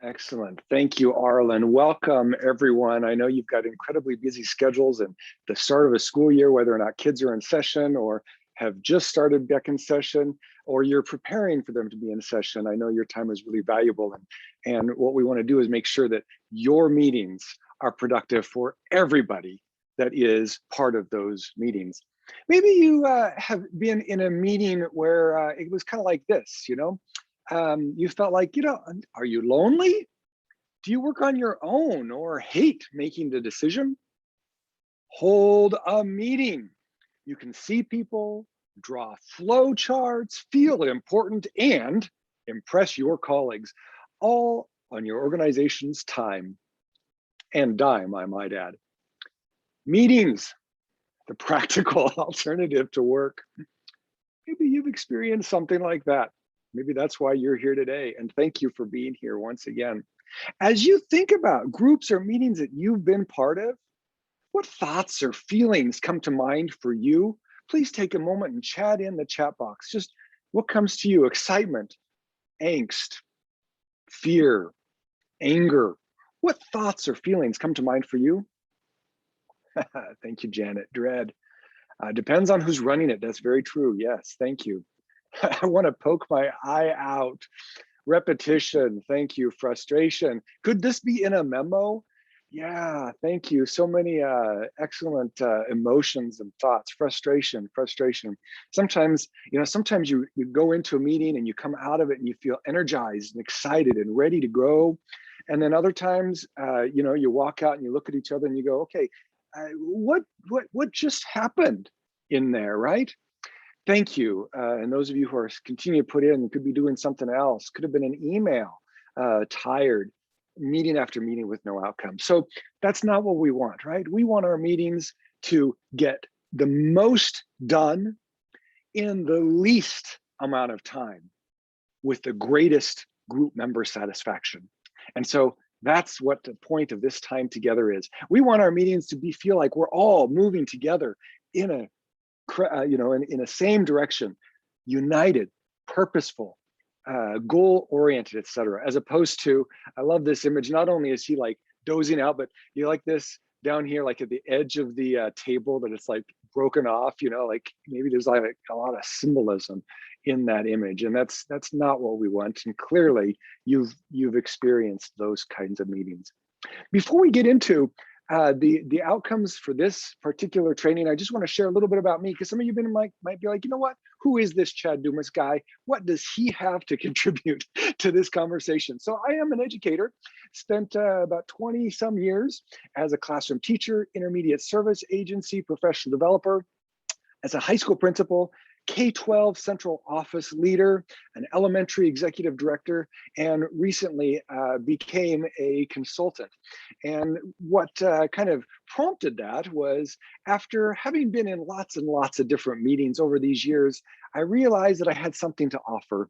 Excellent. Thank you, Arlen. Welcome, everyone. I know you've got incredibly busy schedules and the start of a school year, whether or not kids are in session or have just started back in session, or you're preparing for them to be in session. I know your time is really valuable. And what we want to do is make sure that your meetings are productive for everybody that is part of those meetings. Maybe you have been in a meeting where it was kind of like this, you felt like, are you lonely? Do you work on your own or hate making the decision? Hold a meeting. You can see people, draw flow charts, feel important, and impress your colleagues, all on your organization's time and dime, I might add. Meetings, the practical alternative to work. Maybe you've experienced something like that. Maybe that's why you're here today. And thank you for being here once again. As you think about groups or meetings that you've been part of, what thoughts or feelings come to mind for you? Please take a moment and chat in the chat box. Just what comes to you? Excitement, angst, fear, anger. What thoughts or feelings come to mind for you? Thank you, Janet. Dread. Depends on who's running it. That's very true. Yes, thank you. I want to poke my eye out. Repetition, thank you. Frustration. Could this be in a memo? Yeah, thank you. So many excellent emotions and thoughts. Frustration. Sometimes, sometimes you go into a meeting and you come out of it and you feel energized and excited and ready to go. And then other times, you walk out and you look at each other and you go, okay, what just happened in there, right? Thank you. And those of you who are continue to put in, could be doing something else, could have been an email, tired, meeting after meeting with no outcome. So that's not what we want, right? We want our meetings to get the most done in the least amount of time with the greatest group member satisfaction. And so that's what the point of this time together is. We want our meetings to feel like we're all moving together in a in a same direction, united, purposeful, goal-oriented, etc. As opposed to, I love this image, not only is he like dozing out, but you like this down here, like at the edge of the table, that it's like broken off, like maybe there's like a lot of symbolism in that image. And that's not what we want. And clearly you've experienced those kinds of meetings. Before we get into the outcomes for this particular training, I just want to share a little bit about me, because some of you might be like, you know what, who is this Chad Dumas guy? What does he have to contribute to this conversation? So I am an educator, spent about 20 some years as a classroom teacher, intermediate service agency, professional developer, as a high school principal, K-12 central office leader, an elementary executive director, and recently became a consultant. And what kind of prompted that was, after having been in lots and lots of different meetings over these years, I realized that I had something to offer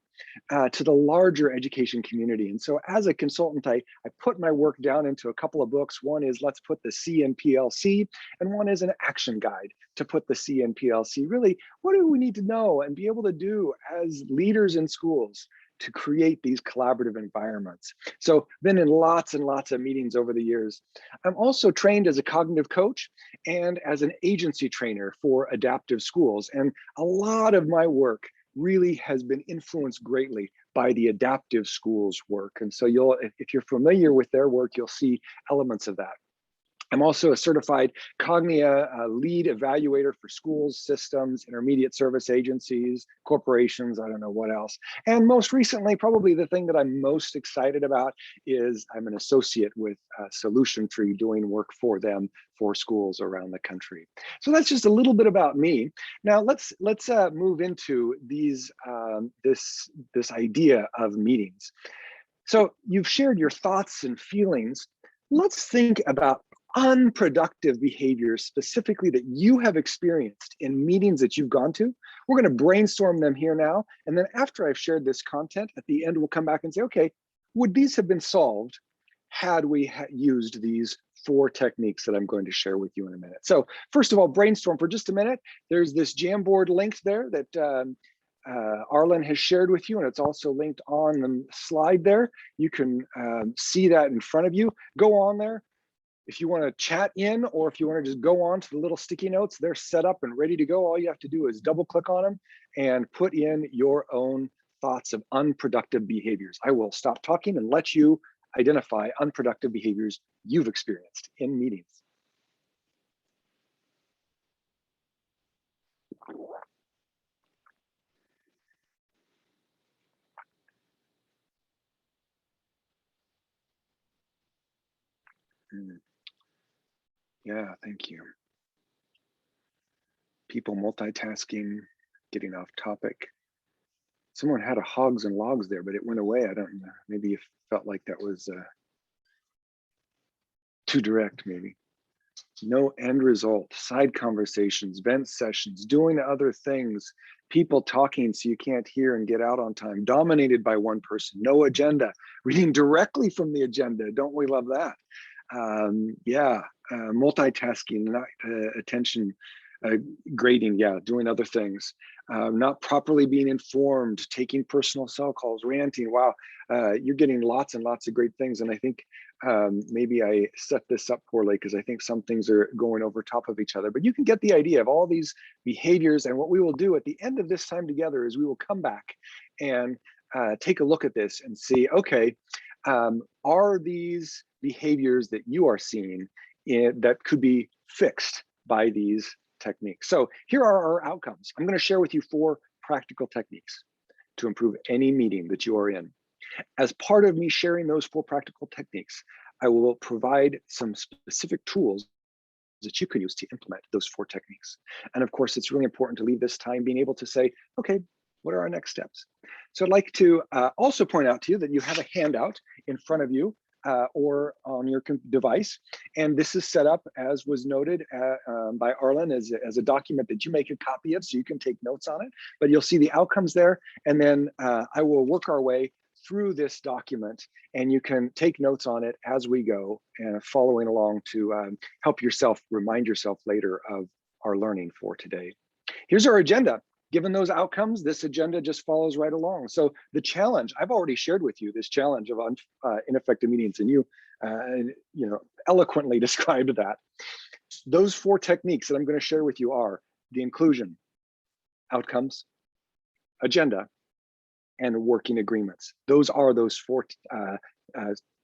to the larger education community. And so as a consultant, I put my work down into a couple of books. One is Let's Put the C in PLC, and one is an action guide to put the C in PLC. Really, what do we need to know and be able to do as leaders in schools to create these collaborative environments? So been in lots and lots of meetings over the years. I'm also trained as a cognitive coach and as an agency trainer for adaptive schools. And a lot of my work really has been influenced greatly by the adaptive schools work. And so if you're familiar with their work, you'll see elements of that. I'm also a certified Cognia lead evaluator for schools, systems, intermediate service agencies, corporations, I don't know what else. And most recently, probably the thing that I'm most excited about is I'm an associate with Solution Tree, doing work for them for schools around the country. So that's just a little bit about me. Now let's move into these this idea of meetings. So you've shared your thoughts and feelings. Let's think about unproductive behaviors specifically that you have experienced in meetings that you've gone to. We're going to brainstorm them here now. And then after I've shared this content, at the end, we'll come back and say, okay, would these have been solved had we used these 4 techniques that I'm going to share with you in a minute? So first of all, brainstorm for just a minute. There's this Jamboard link there that Arlen has shared with you, and it's also linked on the slide there. You can see that in front of you. Go on there. If you want to chat in, or if you want to just go on to the little sticky notes, they're set up and ready to go. All you have to do is double click on them and put in your own thoughts of unproductive behaviors. I will stop talking and let you identify unproductive behaviors you've experienced in meetings. Yeah, thank you. People multitasking, getting off topic. Someone had a hogs and logs there, but it went away. I don't know. Maybe you felt like that was too direct, maybe. No end result, side conversations, vent sessions, doing other things, people talking so you can't hear and get out on time, dominated by one person, no agenda, reading directly from the agenda. Don't we love that? Multitasking, not attention grading, doing other things, not properly being informed, taking personal cell calls, ranting. Wow, you're getting lots and lots of great things. And I think maybe I set this up poorly because I think some things are going over top of each other, but you can get the idea of all these behaviors. And what we will do at the end of this time together is we will come back and take a look at this and see, okay, are these behaviors that you are seeing that could be fixed by these techniques? So here are our outcomes. I'm going to share with you 4 practical techniques to improve any meeting that you are in. As part of me sharing those 4 practical techniques, I will provide some specific tools that you can use to implement those 4 techniques. And of course, it's really important to leave this time being able to say, okay, what are our next steps? So I'd like to also point out to you that you have a handout in front of you or on your device. And this is set up, as was noted by Arlen, as a document that you make a copy of so you can take notes on it. But you'll see the outcomes there. And then I will work our way through this document, and you can take notes on it as we go and following along to help yourself remind yourself later of our learning for today. Here's our agenda. Given those outcomes, this agenda just follows right along. So the challenge, I've already shared with you this challenge of ineffective meetings, and you eloquently described that. Those 4 techniques that I'm going to share with you are the inclusion, outcomes, agenda, and working agreements. Those are those 4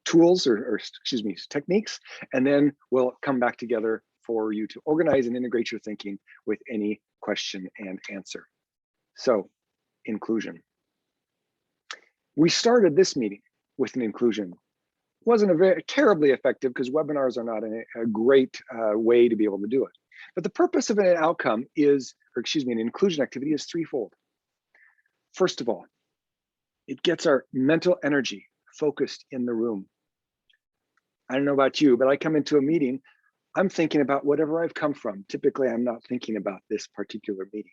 tools or excuse me, techniques. And then we'll come back together for you to organize and integrate your thinking with any question and answer. So, inclusion. We started this meeting with an inclusion. Wasn't a very terribly effective because webinars are not a great way to be able to do it. But the purpose of an outcome is, or excuse me, an inclusion activity is threefold. First of all, it gets our mental energy focused in the room. I don't know about you, but I come into a meeting, I'm thinking about whatever I've come from. Typically, I'm not thinking about this particular meeting.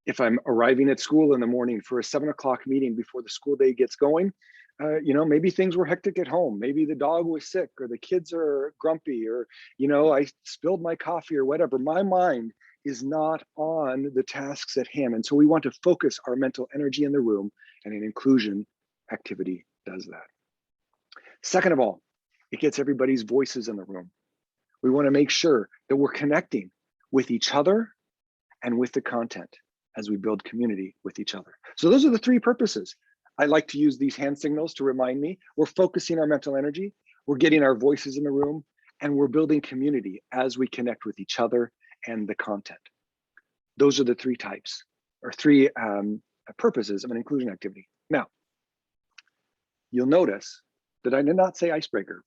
If I'm arriving at school in the morning for a 7 o'clock meeting before the school day gets going, maybe things were hectic at home. Maybe the dog was sick or the kids are grumpy or, I spilled my coffee or whatever. My mind is not on the tasks at hand. And so we want to focus our mental energy in the room, and an inclusion activity does that. Second of all, it gets everybody's voices in the room. We want to make sure that we're connecting with each other and with the content as we build community with each other. So those are the 3 purposes. I like to use these hand signals to remind me we're focusing our mental energy, we're getting our voices in the room, and we're building community as we connect with each other and the content. Those are the 3 types or 3 purposes of an inclusion activity. Now, you'll notice that I did not say icebreaker.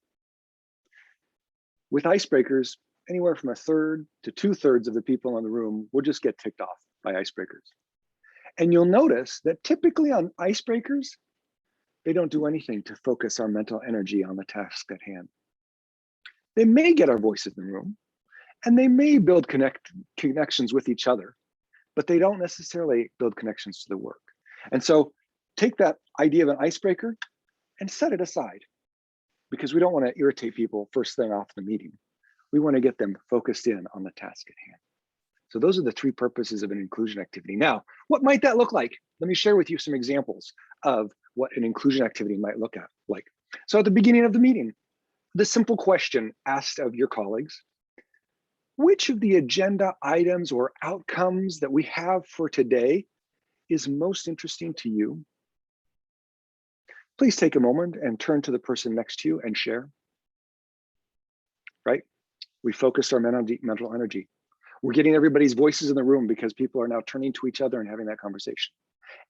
With icebreakers, anywhere from 1/3 to 2/3 of the people in the room will just get ticked off by icebreakers. And you'll notice that typically on icebreakers, they don't do anything to focus our mental energy on the task at hand. They may get our voices in the room, and they may build connections with each other, but they don't necessarily build connections to the work. And so take that idea of an icebreaker and set it aside, because we don't want to irritate people first thing off the meeting. We want to get them focused in on the task at hand. So those are the three purposes of an inclusion activity. Now, what might that look like? Let me share with you some examples of what an inclusion activity might look like. So at the beginning of the meeting, the simple question asked of your colleagues, which of the agenda items or outcomes that we have for today is most interesting to you? Please take a moment and turn to the person next to you and share. Right? We focused our mental energy. We're getting everybody's voices in the room because people are now turning to each other and having that conversation.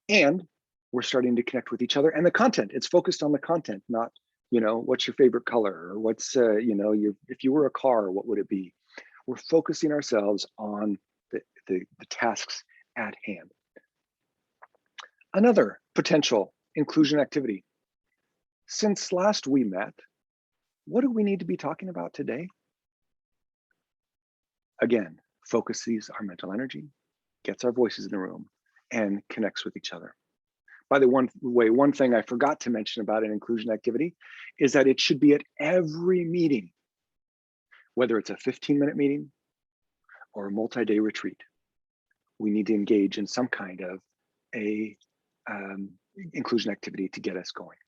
And we're starting to connect with each other and the content. It's focused on the content, not, what's your favorite color or what's, if you were a car, what would it be? We're focusing ourselves on the tasks at hand. Another potential inclusion activity. Since last we met, what do we need to be talking about today? Again, focuses our mental energy, gets our voices in the room, and connects with each other. By the way, one thing I forgot to mention about an inclusion activity is that it should be at every meeting, whether it's a 15-minute meeting or a multi-day retreat. We need to engage in some kind of a inclusion activity to get us going.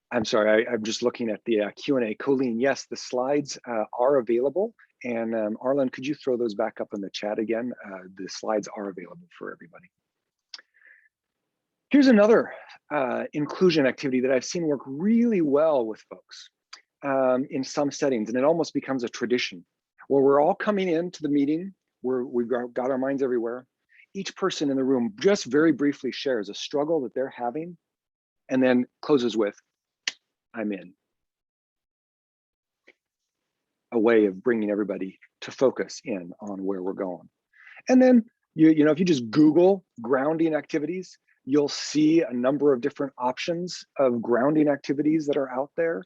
I'm sorry, I'm just looking at the Q&A. Colleen, yes, the slides are available. And Arlen, could you throw those back up in the chat again? The slides are available for everybody. Here's another inclusion activity that I've seen work really well with folks in some settings, and it almost becomes a tradition where we're all coming into the meeting, we've got our minds everywhere. Each person in the room just very briefly shares a struggle that they're having and then closes with, I'm in. A way of bringing everybody to focus in on where we're going. And then, if you just Google grounding activities, you'll see a number of different options of grounding activities that are out there.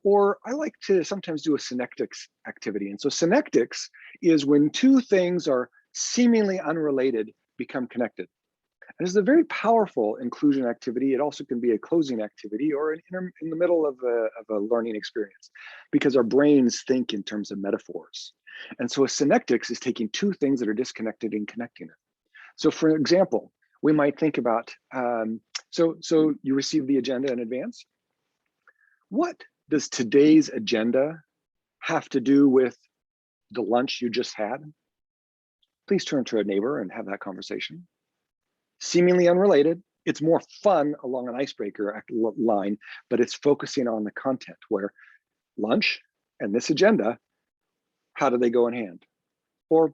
Or I like to sometimes do a synectics activity. And so synectics is when two things are seemingly unrelated become connected. And this is a very powerful inclusion activity. It also can be a closing activity or in the middle of a learning experience, because our brains think in terms of metaphors. And so a synectics is taking two things that are disconnected and connecting them. So for example, we might think about, so you receive the agenda in advance. What does today's agenda have to do with the lunch you just had? Please turn to a neighbor and have that conversation. Seemingly unrelated, it's more fun along an icebreaker line, but it's focusing on the content where lunch and this agenda, how do they go in hand? Or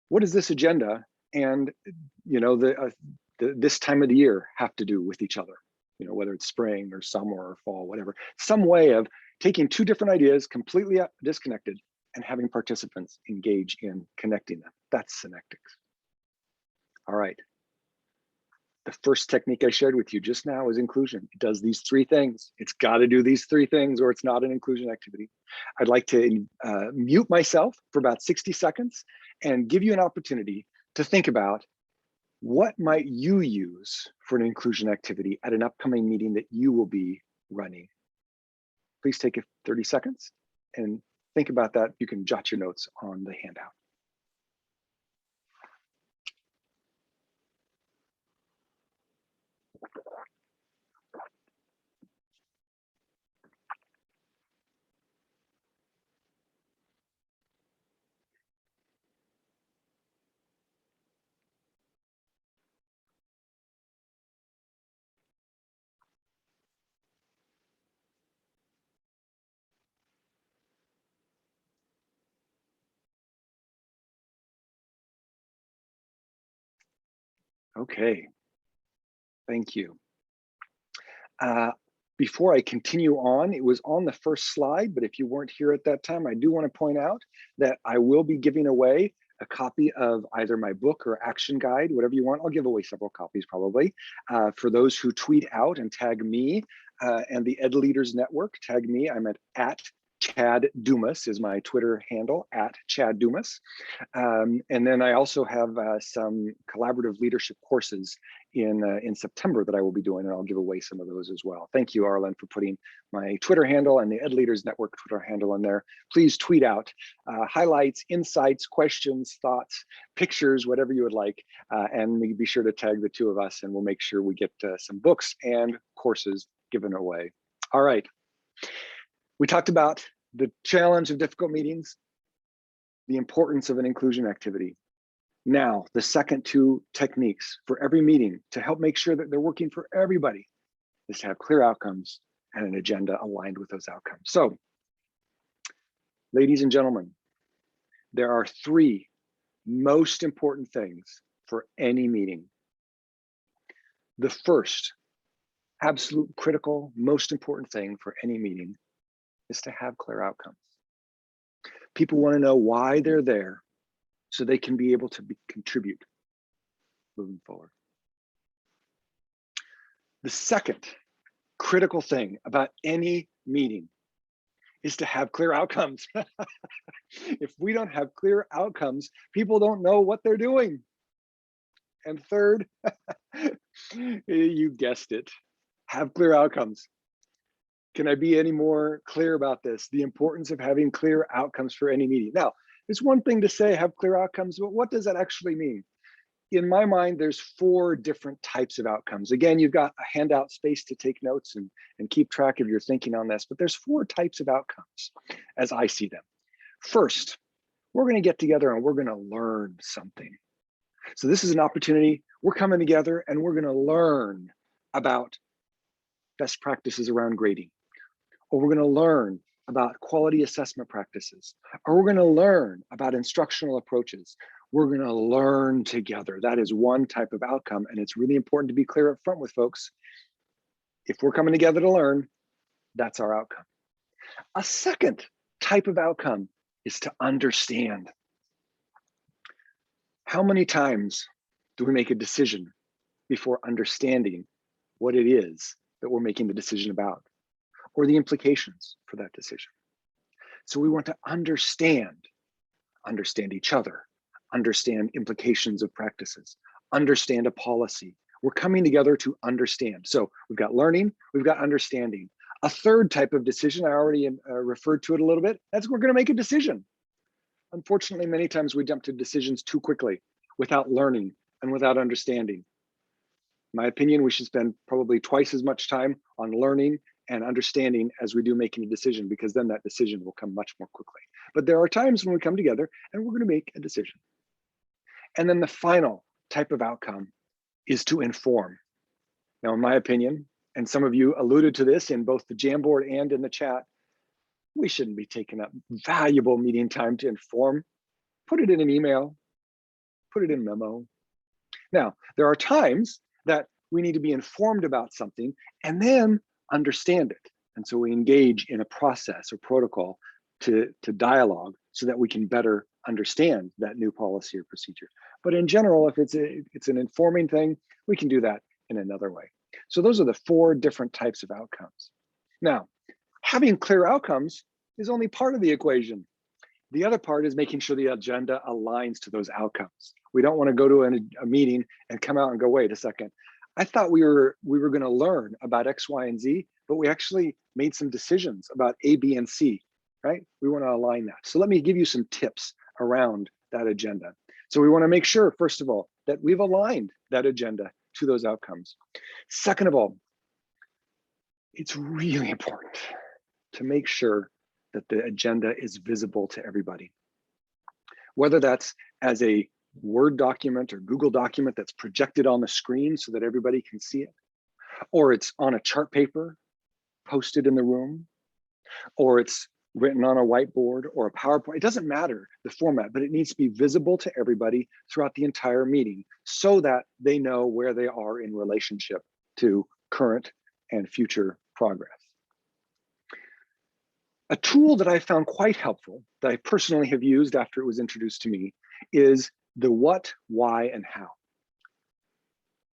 what does this agenda and this time of the year have to do with each other? Whether it's spring or summer or fall, whatever. Some way of taking two different ideas, completely disconnected, and having participants engage in connecting them. That's synectics. All right. The first technique I shared with you just now is inclusion. It does these three things. It's got to do these three things or it's not an inclusion activity. I'd like to mute myself for about 60 seconds and give you an opportunity to think about what might you use for an inclusion activity at an upcoming meeting that you will be running. Please take 30 seconds and think about that. You can jot your notes on the handout. Okay, thank you. Before I continue on, it was on the first slide, but if you weren't here at that time, I do want to point out that I will be giving away a copy of either my book or action guide, whatever you want. I'll give away several copies probably for those who tweet out and tag me and the Ed Leaders Network. Tag me, I'm at Chad Dumas is my Twitter handle, at Chad Dumas. And then I also have some collaborative leadership courses in September that I will be doing, and I'll give away some of those as well. Thank you, Arlen, for putting my Twitter handle and the Ed Leaders Network Twitter handle in there. Please tweet out highlights, insights, questions, thoughts, pictures, whatever you would like, and be sure to tag the two of us, and we'll make sure we get some books and courses given away. All right. We talked about the challenge of difficult meetings, the importance of an inclusion activity. Now, the second two techniques for every meeting to help make sure that they're working for everybody is to have clear outcomes and an agenda aligned with those outcomes. So, ladies and gentlemen, there are three most important things for any meeting. The first, absolute critical, most important thing for any meeting is to have clear outcomes. People want to know why they're there so they can be able to contribute moving forward. The second critical thing about any meeting is to have clear outcomes. If we don't have clear outcomes, people don't know what they're doing. And third, you guessed it, have clear outcomes. Can I be any more clear about this? The importance of having clear outcomes for any meeting. Now, it's one thing to say have clear outcomes, but what does that actually mean? In my mind, there's 4 different types of outcomes. Again, you've got a handout space to take notes and keep track of your thinking on this, but there's 4 types of outcomes as I see them. First, we're going to get together and we're going to learn something. So this is an opportunity. We're coming together and we're going to learn about best practices around grading, or we're going to learn about quality assessment practices, or we're going to learn about instructional approaches. We're going to learn together. That is one type of outcome, and it's really important to be clear up front with folks. If we're coming together to learn, that's our outcome. A second type of outcome is to understand. How many times do we make a decision before understanding what it is that we're making the decision about, or the implications for that decision? So we want to understand each other, understand implications of practices, understand a policy. We're coming together to understand. So we've got learning, we've got understanding. A third type of decision, I already referred to it a little bit, that's we're going to make a decision. Unfortunately, many times we jump to decisions too quickly without learning and without understanding. In my opinion, we should spend probably twice as much time on learning and understanding as we do making a decision, because then that decision will come much more quickly. But there are times when we come together and we're going to make a decision. And then the final type of outcome is to inform. Now, in my opinion, and some of you alluded to this in both the Jamboard and in the chat, we shouldn't be taking up valuable meeting time to inform. Put it in an email, put it in a memo. Now, there are times that we need to be informed about something and then understand it. And so we engage in a process or protocol to dialogue so that we can better understand that new policy or procedure. But in general, if it's an informing thing, we can do that in another way. So those are the 4 different types of outcomes. Now, having clear outcomes is only part of the equation. The other part is making sure the agenda aligns to those outcomes. We don't want to go to a meeting and come out and go, wait a second, I thought we were going to learn about X, Y, and Z, but we actually made some decisions about A, B, and C, right? We want to align that. So let me give you some tips around that agenda. So we want to make sure, first of all, that we've aligned that agenda to those outcomes. Second of all, it's really important to make sure that the agenda is visible to everybody. Whether that's as a Word document or Google document that's projected on the screen so that everybody can see it, or it's on a chart paper posted in the room, or it's written on a whiteboard or a PowerPoint. It doesn't matter the format, but it needs to be visible to everybody throughout the entire meeting so that they know where they are in relationship to current and future progress. A tool that I found quite helpful, that I personally have used after it was introduced to me, is the what, why, and how.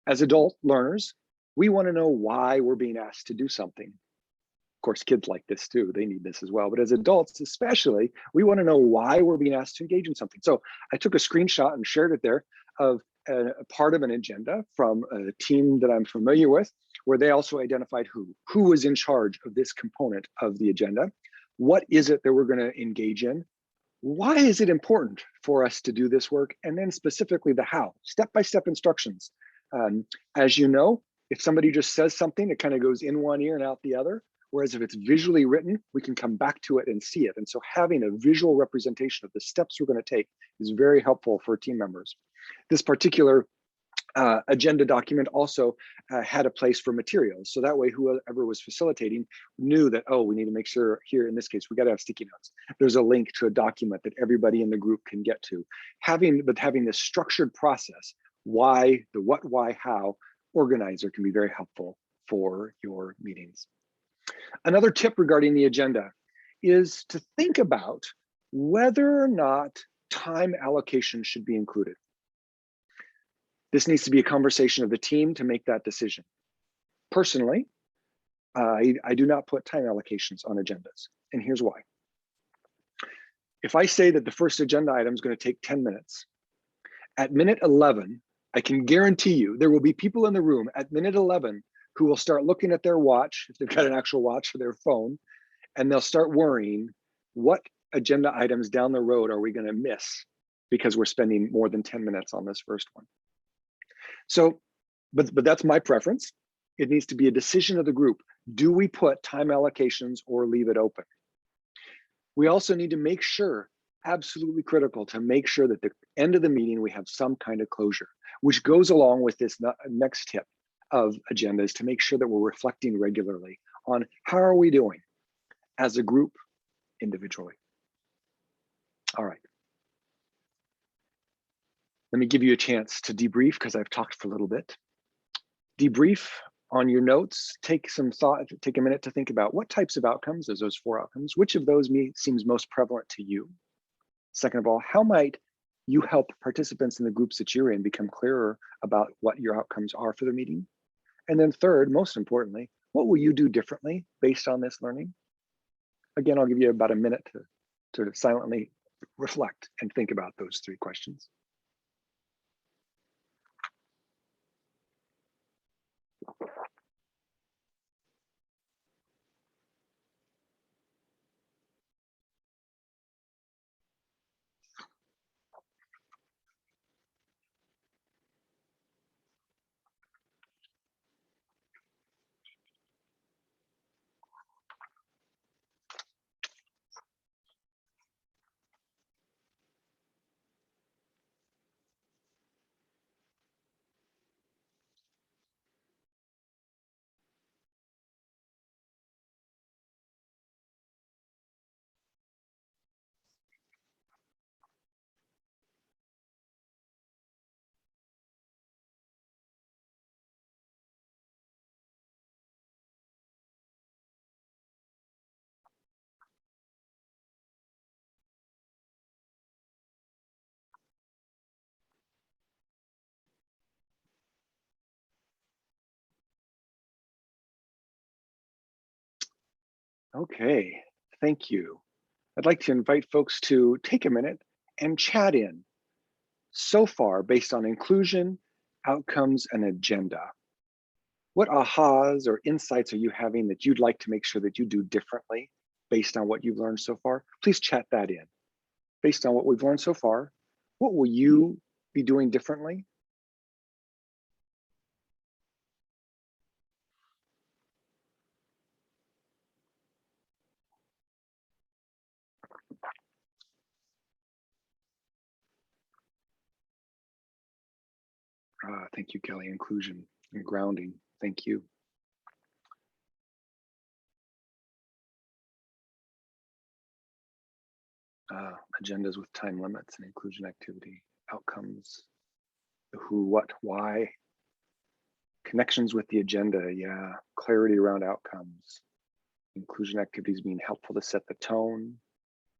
As adult learners, we want to know why we're being asked to do something. Of course, kids like this too, they need this as well. But as adults especially, we want to know why we're being asked to engage in something. So I took a screenshot and shared it there of a part of an agenda from a team that I'm familiar with, where they also identified who was in charge of this component of the agenda. What is it that we're going to engage in? Why is it important for us to do this work? And then specifically the how, step-by-step instructions. As you know, if somebody just says something, it kind of goes in one ear and out the other. Whereas if it's visually written, we can come back to it and see it. And so having a visual representation of the steps we're going to take is very helpful for team members. This particular agenda document also had a place for materials. So that way, whoever was facilitating knew that, oh, we need to make sure here, in this case, we got to have sticky notes. There's a link to a document that everybody in the group can get to. Having this structured process, why, the what, why, how, organizer can be very helpful for your meetings. Another tip regarding the agenda is to think about whether or not time allocation should be included. This needs to be a conversation of the team to make that decision. Personally, I do not put time allocations on agendas, and here's why. If I say that the first agenda item is going to take 10 minutes, at minute 11, I can guarantee you there will be people in the room at minute 11 who will start looking at their watch, if they've got an actual watch or their phone, and they'll start worrying, what agenda items down the road are we going to miss because we're spending more than 10 minutes on this first one? So, but that's my preference. It needs to be a decision of the group. Do we put time allocations or leave it open? We also need to make sure, absolutely critical, to make sure that the end of the meeting, we have some kind of closure, which goes along with this next tip of agendas, to make sure that we're reflecting regularly on how are we doing as a group, individually. All right. Let me give you a chance to debrief, because I've talked for a little bit. Debrief on your notes, take some thought, take a minute to think about what types of outcomes, as those 4 outcomes, which of those seems most prevalent to you? Second of all, how might you help participants in the groups that you're in become clearer about what your outcomes are for the meeting? And then third, most importantly, what will you do differently based on this learning? Again, I'll give you about a minute to silently reflect and think about those 3 questions. Okay, thank you. I'd like to invite folks to take a minute and chat in so far based on inclusion, outcomes, and agenda. What ahas or insights are you having that you'd like to make sure that you do differently based on what you've learned so far? Please chat that in. Based on what we've learned so far, what will you be doing differently? Thank you, Kelly. Inclusion and grounding. Thank you. Agendas with time limits and inclusion activity, outcomes, the who, what, why, connections with the agenda, yeah, clarity around outcomes, inclusion activities being helpful to set the tone,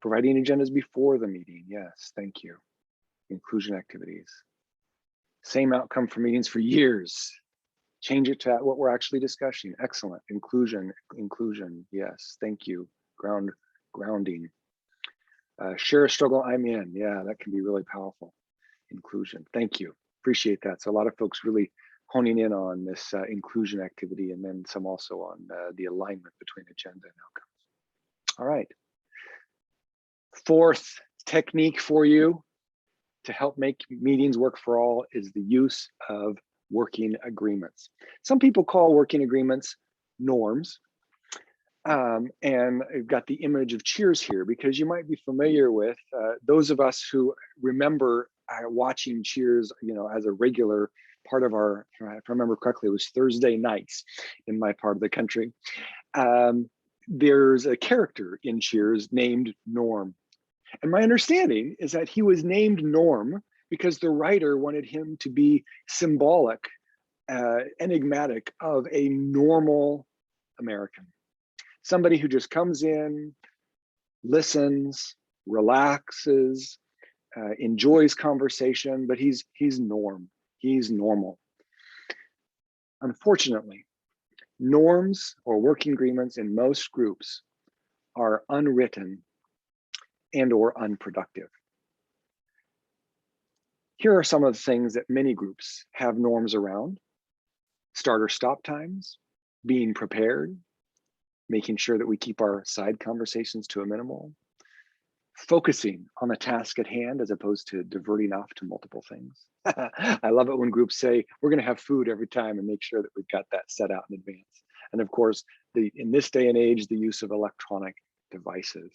providing agendas before the meeting, yes, thank you. Inclusion activities. Same outcome for meetings for years. Change it to what we're actually discussing. Excellent. Inclusion, yes, thank you. Grounding. Share a struggle I'm in. Yeah, that can be really powerful. Inclusion, thank you. Appreciate that. So a lot of folks really honing in on this inclusion activity, and then some also on the alignment between agenda and outcomes. All right. Fourth technique for you to help make meetings work for all is the use of working agreements. Some people call working agreements norms. And I've got the image of cheers here because you might be familiar with those of us who remember watching cheers, as a regular part of our, if I remember correctly, it was Thursday nights in my part of the country. There's a character in Cheers named Norm. And my understanding is that he was named Norm because the writer wanted him to be symbolic, enigmatic of a normal American. Somebody who just comes in, listens, relaxes, enjoys conversation, but he's Norm. He's normal. Unfortunately, norms or working agreements in most groups are unwritten and or unproductive. Here are some of the things that many groups have norms around: start or stop times, being prepared, making sure that we keep our side conversations to a minimal, focusing on the task at hand as opposed to diverting off to multiple things. I love it when groups say, we're going to have food every time, and make sure that we've got that set out in advance. And of course, in this day and age, the use of electronic devices.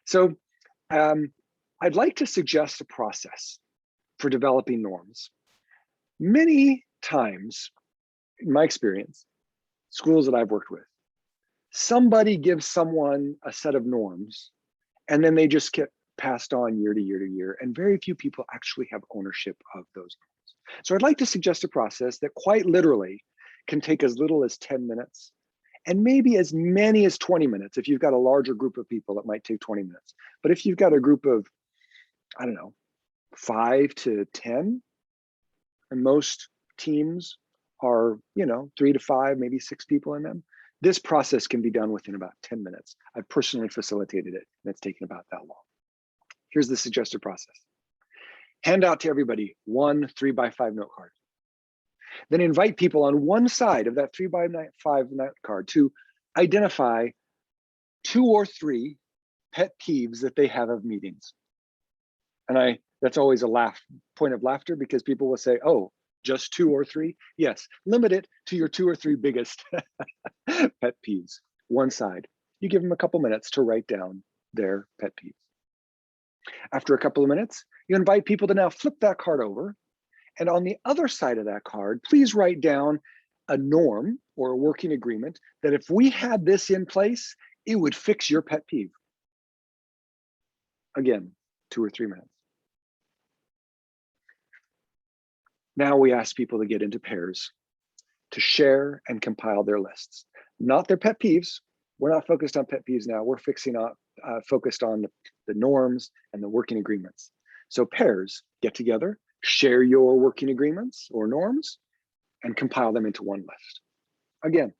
So I'd like to suggest a process for developing norms. Many times, in my experience, schools that I've worked with, somebody gives someone a set of norms, and then they just get passed on year to year to year, and very few people actually have ownership of those norms. So I'd like to suggest a process that quite literally can take as little as 10 minutes and maybe as many as 20 minutes. If you've got a larger group of people, it might take 20 minutes. But if you've got a group of, I don't know, 5 to 10, and most teams are, 3 to 5, maybe 6 people in them, this process can be done within about 10 minutes. I've personally facilitated it, and it's taken about that long. Here's the suggested process. Hand out to everybody one 3x5 note card. Then invite people on one side of that 3x5 note card to identify 2 or 3 pet peeves that they have of meetings. And that's always a point of laughter, because people will say, oh, just 2 or 3? Yes, limit it to your 2 or 3 biggest pet peeves. One side. You give them a couple minutes to write down their pet peeves. After a couple of minutes, you invite people to now flip that card over. And on the other side of that card, please write down a norm or a working agreement that if we had this in place, it would fix your pet peeve. Again, 2 or 3 minutes. Now we ask people to get into pairs to share and compile their lists, not their pet peeves. We're not focused on pet peeves now. We're focused on the norms and the working agreements. So pairs, get together, share your working agreements or norms, and compile them into one list. Again,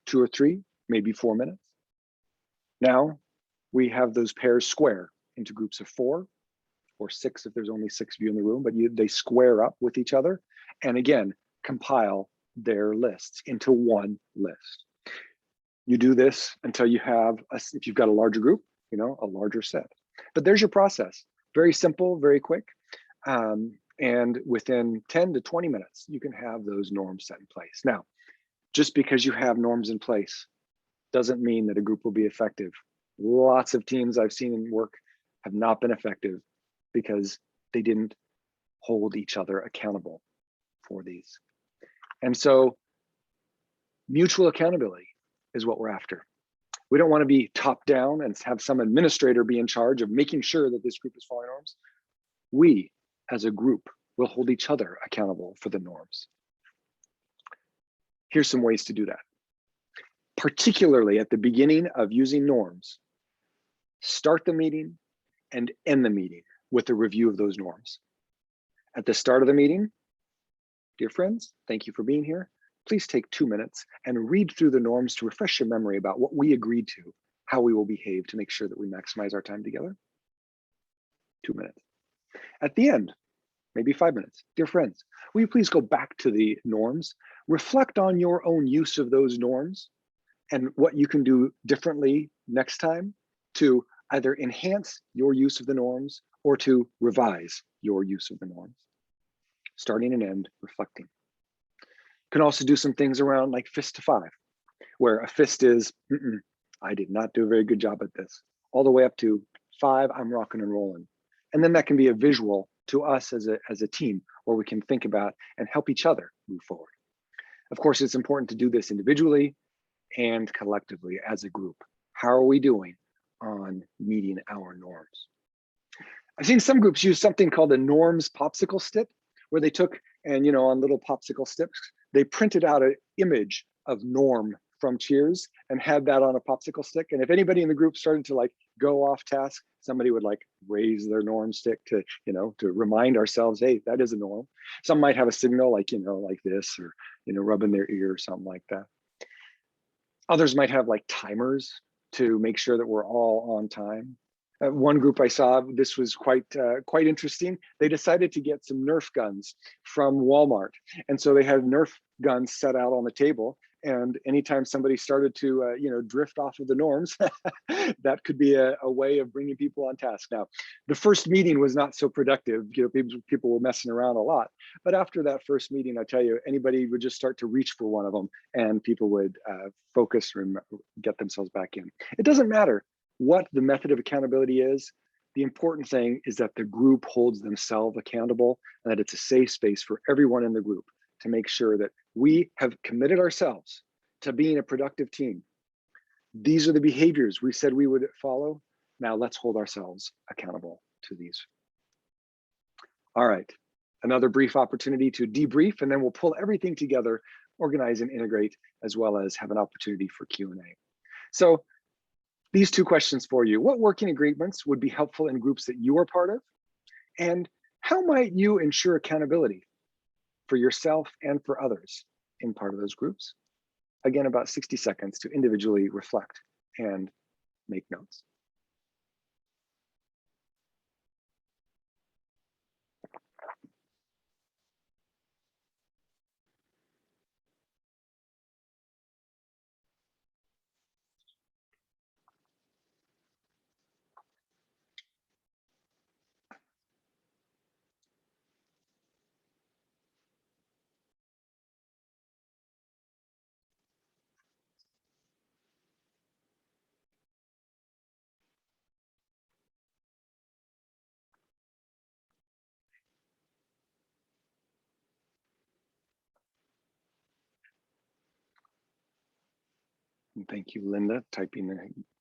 2 or 3, maybe 4 minutes. Now we have those pairs square into groups of 4 or 6 if there's only 6 of you in the room, but they square up with each other, and again, compile their lists into one list. You do this until you have, if you've got a larger group, a larger set. But there's your process. Very simple, very quick. And within 10 to 20 minutes, you can have those norms set in place. Now, just because you have norms in place doesn't mean that a group will be effective. Lots of teams I've seen in work have not been effective because they didn't hold each other accountable for these. And so mutual accountability is what we're after. We don't want to be top down and have some administrator be in charge of making sure that this group is following norms. We, as a group, will hold each other accountable for the norms. Here's some ways to do that. Particularly at the beginning of using norms, start the meeting and end the meeting with a review of those norms. At the start of the meeting, dear friends, thank you for being here. Please take 2 minutes and read through the norms to refresh your memory about what we agreed to, how we will behave to make sure that we maximize our time together. 2 minutes. At the end, maybe 5 minutes. Dear friends, will you please go back to the norms, reflect on your own use of those norms and what you can do differently next time to either enhance your use of the norms or to revise your use of the norms. Starting and end reflecting. You can also do some things around like fist to 5, where a fist is, I did not do a very good job at this, all the way up to 5, I'm rocking and rolling. And then that can be a visual to us as a team where we can think about and help each other move forward. Of course, it's important to do this individually and collectively as a group. How are we doing on meeting our norms? I've seen some groups use something called a norms popsicle stick, where they took and, on little popsicle sticks, they printed out an image of Norm from Cheers and had that on a popsicle stick. And if anybody in the group started to like go off task, somebody would like raise their norm stick to, to remind ourselves, hey, that is a norm. Some might have a signal like, like this, or, rubbing their ear or something like that. Others might have like timers to make sure that we're all on time. One group I saw, this was quite interesting. They decided to get some Nerf guns from Walmart. And so they had Nerf guns set out on the table. And anytime somebody started to, drift off of the norms, that could be a way of bringing people on task. Now, the first meeting was not so productive. People were messing around a lot. But after that first meeting, I tell you, anybody would just start to reach for one of them and people would focus and get themselves back in. It doesn't matter what the method of accountability is. The important thing is that the group holds themselves accountable and that it's a safe space for everyone in the group to make sure that we have committed ourselves to being a productive team. These are the behaviors we said we would follow. Now let's hold ourselves accountable to these. All right, another brief opportunity to debrief, and then we'll pull everything together, organize and integrate, as well as have an opportunity for Q&A. So these 2 questions for you. What working agreements would be helpful in groups that you are part of? And how might you ensure accountability for yourself and for others in part of those groups? Again, about 60 seconds to individually reflect and make notes. And thank you, Linda, typing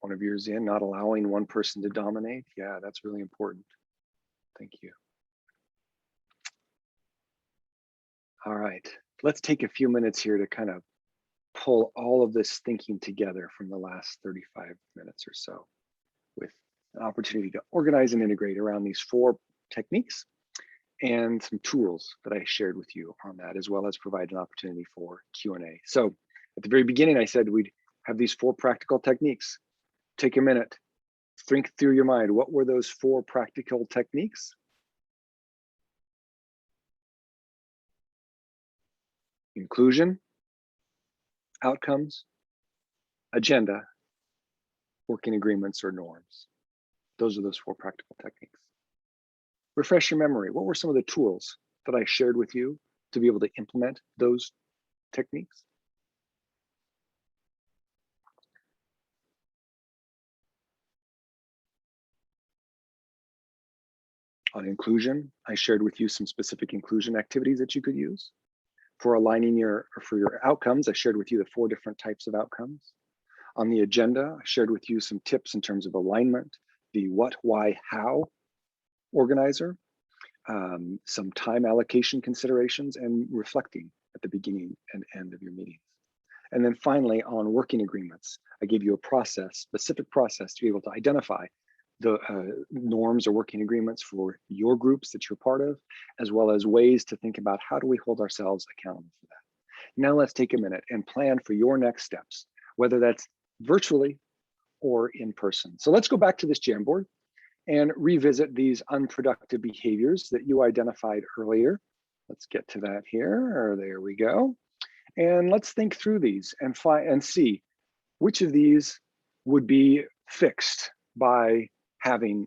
one of yours in, not allowing one person to dominate. Yeah, that's really important. Thank you. All right, let's take a few minutes here to kind of pull all of this thinking together from the last 35 minutes or so with an opportunity to organize and integrate around these 4 techniques and some tools that I shared with you on that, as well as provide an opportunity for Q&A. So at the very beginning, I said we'd have these 4 practical techniques. Take a minute, think through your mind. What were those 4 practical techniques? Inclusion, outcomes, agenda, working agreements or norms. Those are those 4 practical techniques. Refresh your memory. What were some of the tools that I shared with you to be able to implement those techniques? On inclusion, I shared with you some specific inclusion activities that you could use. For aligning for your outcomes, I shared with you the 4 different types of outcomes. On the agenda, I shared with you some tips in terms of alignment, the what, why, how organizer, some time allocation considerations, and reflecting at the beginning and end of your meetings. And then finally, on working agreements, I gave you a process, specific process to be able to identify the norms or working agreements for your groups that you're part of, as well as ways to think about how do we hold ourselves accountable for that. Now let's take a minute and plan for your next steps, whether that's virtually or in person. So let's go back to this Jamboard and revisit these unproductive behaviors that you identified earlier. Let's get to that here, or there we go. And let's think through these and see which of these would be fixed by having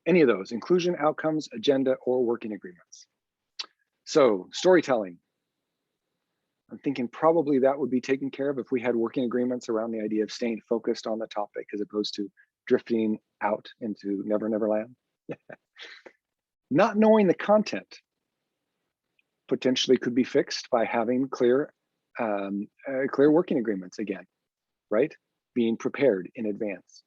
any of those: inclusion, outcomes, agenda, or working agreements. So storytelling, I'm thinking probably that would be taken care of if we had working agreements around the idea of staying focused on the topic as opposed to drifting out into Never Never Land. Not knowing the content potentially could be fixed by having clear working agreements again, right? Being prepared in advance.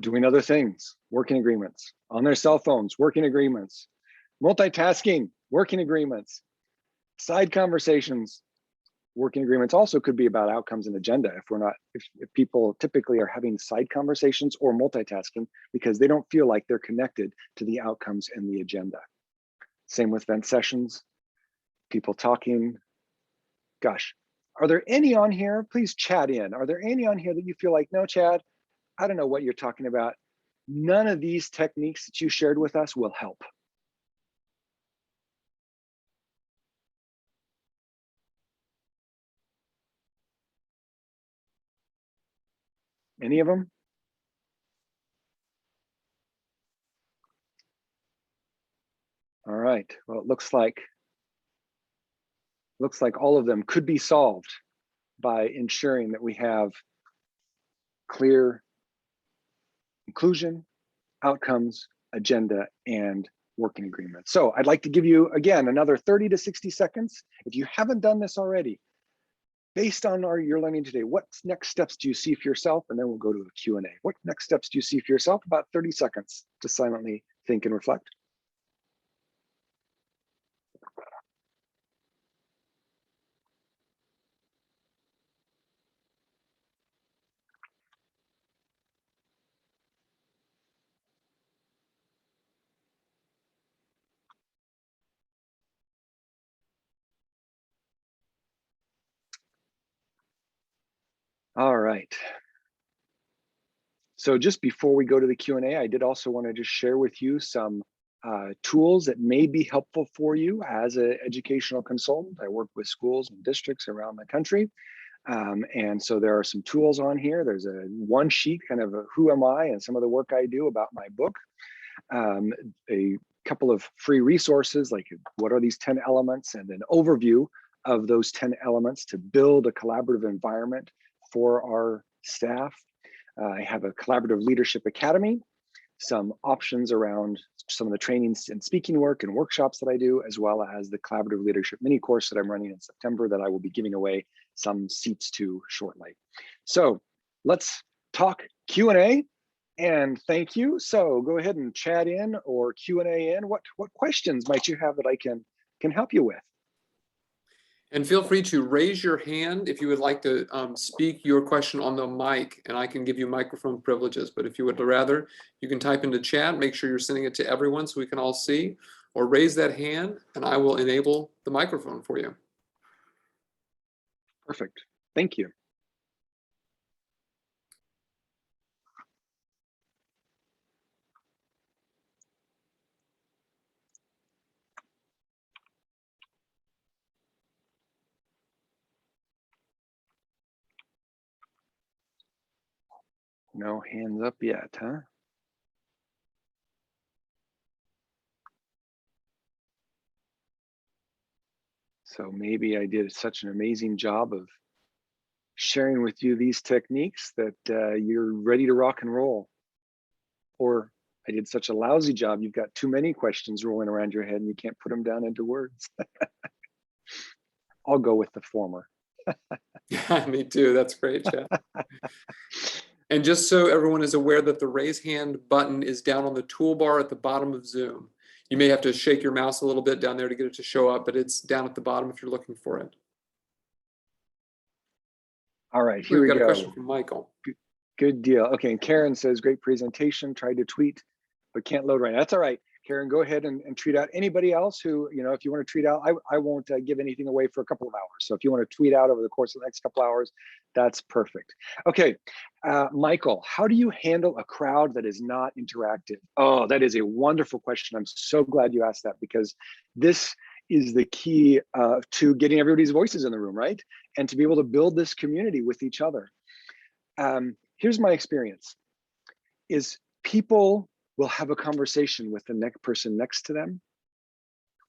Doing other things, working agreements. On their cell phones, working agreements. Multitasking, working agreements. Side conversations, working agreements. Also could be about outcomes and agenda if people typically are having side conversations or multitasking because they don't feel like they're connected to the outcomes and the agenda. Same with vent sessions, people talking. Gosh, are there any on here? Please chat in. Are there any on here that you feel like, no, Chad, I don't know what you're talking about. None of these techniques that you shared with us will help. Any of them? All right, well, it looks like all of them could be solved by ensuring that we have clear inclusion, outcomes, agenda, and working agreements. So I'd like to give you, again, another 30 to 60 seconds. If you haven't done this already, based on your learning today, what next steps do you see for yourself? And then we'll go to a Q&A. What next steps do you see for yourself? About 30 seconds to silently think and reflect. All right. So just before we go to the Q&A, I did also want to just share with you some tools that may be helpful for you as an educational consultant. I work with schools and districts around the country. And so there are some tools on here. There's one sheet, kind of who am I and some of the work I do about my book. A couple of free resources, like what are these 10 elements, and an overview of those 10 elements to build a collaborative environment for our staff. I have a collaborative leadership academy, some options around some of the trainings and speaking work and workshops that I do, as well as the collaborative leadership mini course that I'm running in September that I will be giving away some seats to shortly. So let's talk Q&A, and thank you. So go ahead and chat in or Q&A in. What questions might you have that I can help you with? And feel free to raise your hand if you would like to speak your question on the mic, and I can give you microphone privileges. But if you would rather, you can type into chat, make sure you're sending it to everyone so we can all see, or raise that hand and I will enable the microphone for you. Perfect. Thank you. No hands up yet, huh? So maybe I did such an amazing job of sharing with you these techniques that you're ready to rock and roll. Or I did such a lousy job, you've got too many questions rolling around your head and you can't put them down into words. I'll go with the former. Yeah, me too. That's great, Chad. And just so everyone is aware that the raise hand button is down on the toolbar at the bottom of Zoom. You may have to shake your mouse a little bit down there to get it to show up, but it's down at the bottom if you're looking for it. All right, here we go. We've got a question from Michael. Good deal. Okay, and Karen says, great presentation, tried to tweet, but can't load right now. That's all right. Karen, go ahead and tweet out anybody else who, if you want to tweet out, I won't give anything away for a couple of hours. So if you want to tweet out over the course of the next couple of hours, that's perfect. Okay, Michael, how do you handle a crowd that is not interactive? Oh, that is a wonderful question. I'm so glad you asked that, because this is the key to getting everybody's voices in the room, right? And to be able to build this community with each other. Here's my experience, is people will have a conversation with the next person next to them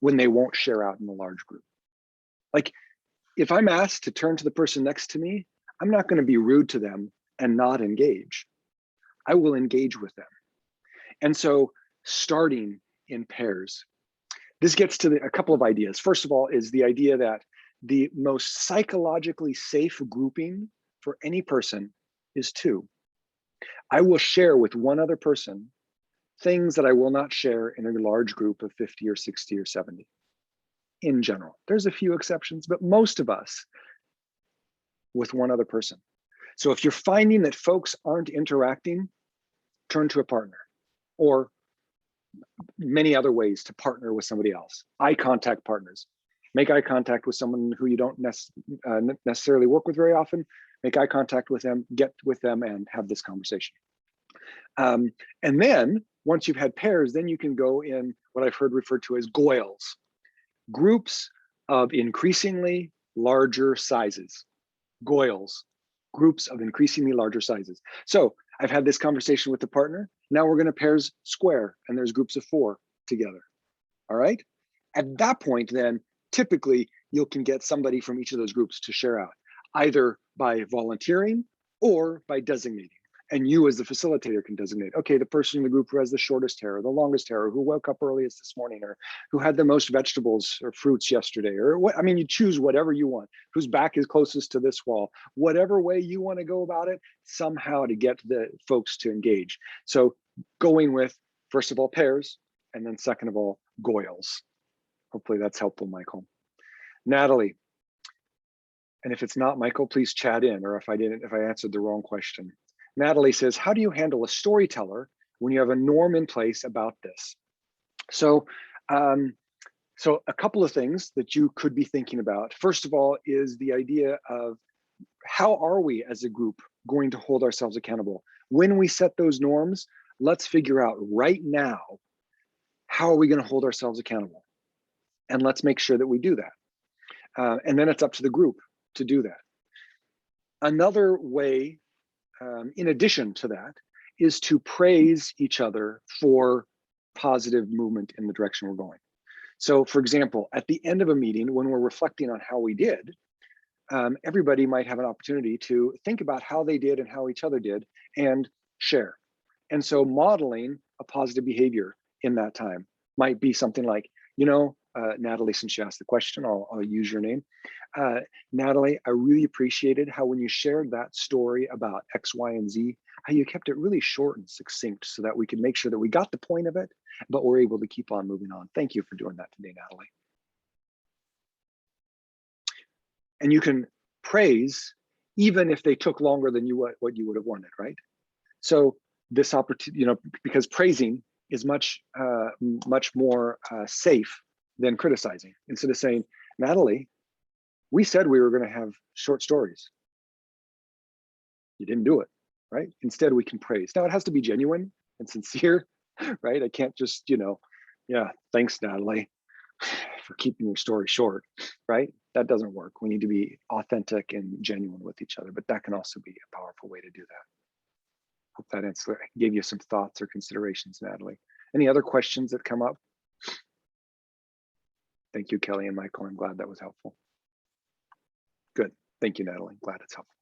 when they won't share out in the large group. Like, if I'm asked to turn to the person next to me, I'm not going to be rude to them and not engage. I will engage with them. And so starting in pairs, this gets to a couple of ideas. First of all is the idea that the most psychologically safe grouping for any person is two. I will share with one other person things that I will not share in a large group of 50 or 60 or 70 in general. There's a few exceptions, but most of us with one other person. So if you're finding that folks aren't interacting, turn to a partner, or many other ways to partner with somebody else. Eye contact partners. Make eye contact with someone who you don't necessarily work with very often. Make eye contact with them, get with them, and have this conversation. And then once you've had pairs, then you can go in what I've heard referred to as goyles, groups of increasingly larger sizes. Goyles, groups of increasingly larger sizes. So I've had this conversation with the partner. Now we're going to pairs square, and there's groups of 4 together. All right. At that point, then typically you can get somebody from each of those groups to share out, either by volunteering or by designating. And you as the facilitator can designate, okay, the person in the group who has the shortest hair, or the longest hair, or who woke up earliest this morning, or who had the most vegetables or fruits yesterday, or what, I mean, you choose whatever you want, whose back is closest to this wall, whatever way you want to go about it, somehow to get the folks to engage. So going with, first of all, pairs, and then second of all, goyles. Hopefully that's helpful, Michael. Natalie, and if it's not Michael, please chat in, or if I answered the wrong question. Natalie says, how do you handle a storyteller when you have a norm in place about this? So, so a couple of things that you could be thinking about. First of all is the idea of how are we as a group going to hold ourselves accountable? When we set those norms, let's figure out right now, how are we going to hold ourselves accountable? And let's make sure that we do that. And then it's up to the group to do that. Another way, in addition to that, is to praise each other for positive movement in the direction we're going. So for example, at the end of a meeting, when we're reflecting on how we did, everybody might have an opportunity to think about how they did and how each other did and share. And so modeling a positive behavior in that time might be something like, Natalie, since you asked the question, I'll use your name. Natalie, I really appreciated how when you shared that story about X, Y, and Z, how you kept it really short and succinct so that we could make sure that we got the point of it, but we're able to keep on moving on. Thank you for doing that today, Natalie. And you can praise even if they took longer than what you would have wanted, right? So this opportunity, because praising is much more safe than criticizing. Instead of saying, Natalie, we said we were going to have short stories. You didn't do it, right? Instead, we can praise. Now it has to be genuine and sincere, right? I can't just, yeah, thanks, Natalie, for keeping your story short, right? That doesn't work. We need to be authentic and genuine with each other, but that can also be a powerful way to do that. Hope that gave you some thoughts or considerations, Natalie. Any other questions that come up? Thank you, Kelly and Michael. I'm glad that was helpful. Good. Thank you, Natalie. Glad it's helpful.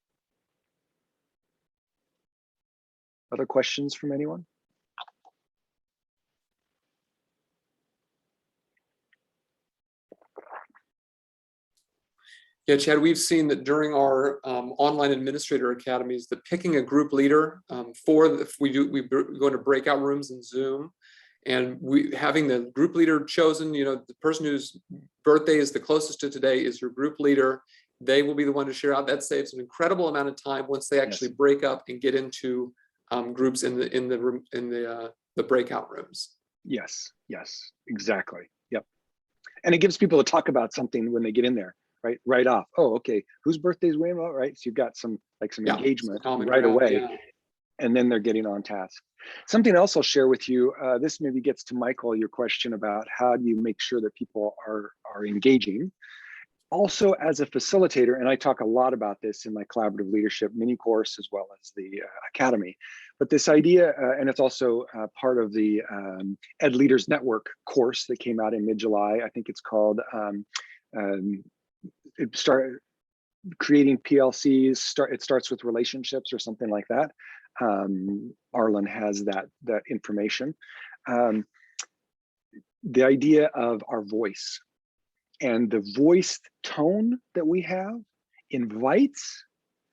Other questions from anyone? Yeah, Chad, we've seen that during our online administrator academies, that picking a group leader we go into breakout rooms in Zoom, and having the group leader chosen, the person whose birthday is the closest to today is your group leader. They will be the one to share out. That saves an incredible amount of time once they actually break up and get into groups in the breakout rooms. Yes, yes, exactly. Yep. And it gives people to talk about something when they get in there, right? Right off. Oh, okay. Whose birthday's when? Well, right. So you've got some Yeah, engagement common right ground. away, Yeah. and then they're getting on task. Something else I'll share with you. This maybe gets to Michael, your question about how do you make sure that people are engaging. Also, as a facilitator, and I talk a lot about this in my collaborative leadership mini course as well as the academy, but this idea, and it's also part of the Ed Leaders Network course that came out in mid-July. I think it's called it started creating PLCs. It starts with relationships or something like that. Arlen has that information. The idea of our voice. And the voiced tone that we have invites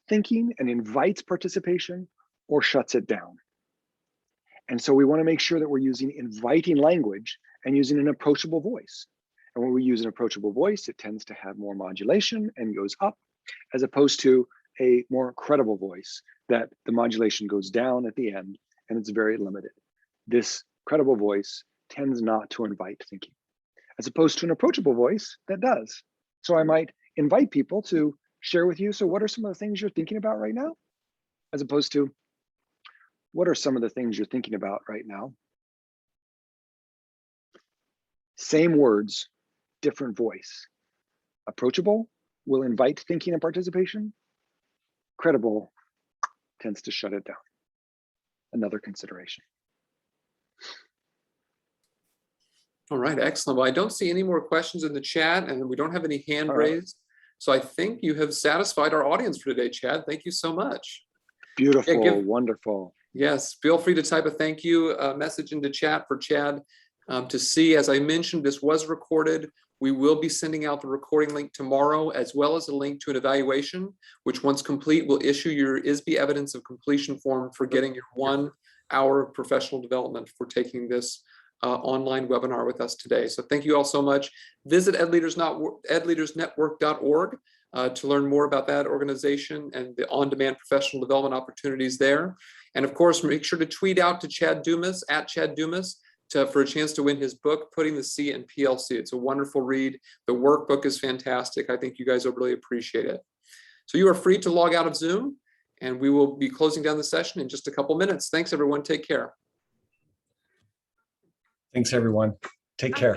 thinking and invites participation or shuts it down. And so we want to make sure that we're using inviting language and using an approachable voice. And when we use an approachable voice, it tends to have more modulation and goes up, as opposed to a more credible voice that the modulation goes down at the end and it's very limited. This credible voice tends not to invite thinking, as opposed to an approachable voice that does. So I might invite people to share with you, so what are some of the things you're thinking about right now? As opposed to, what are some of the things you're thinking about right now? Same words, different voice. Approachable will invite thinking and participation. Credible tends to shut it down. Another consideration. All right, excellent. Well, I don't see any more questions in the chat, and we don't have any hand raised. So I think you have satisfied our audience for today, Chad. Thank you so much. Beautiful, Yeah, wonderful. Yes, feel free to type a thank you message into chat for Chad to see. As I mentioned, this was recorded. We will be sending out the recording link tomorrow, as well as a link to an evaluation, which once complete will issue your ISB evidence of completion form for getting your 1 hour of professional development for taking this online webinar with us today. So thank you all so much. Visit edleadersnetwork.org to learn more about that organization and the on-demand professional development opportunities there. And of course, make sure to tweet out to Chad Dumas, @ChadDumas, for a chance to win his book, Putting the C in PLC. It's a wonderful read. The workbook is fantastic. I think you guys will really appreciate it. So you are free to log out of Zoom, and we will be closing down the session in just a couple minutes. Thanks, everyone. Take care. Thanks, everyone. Take care.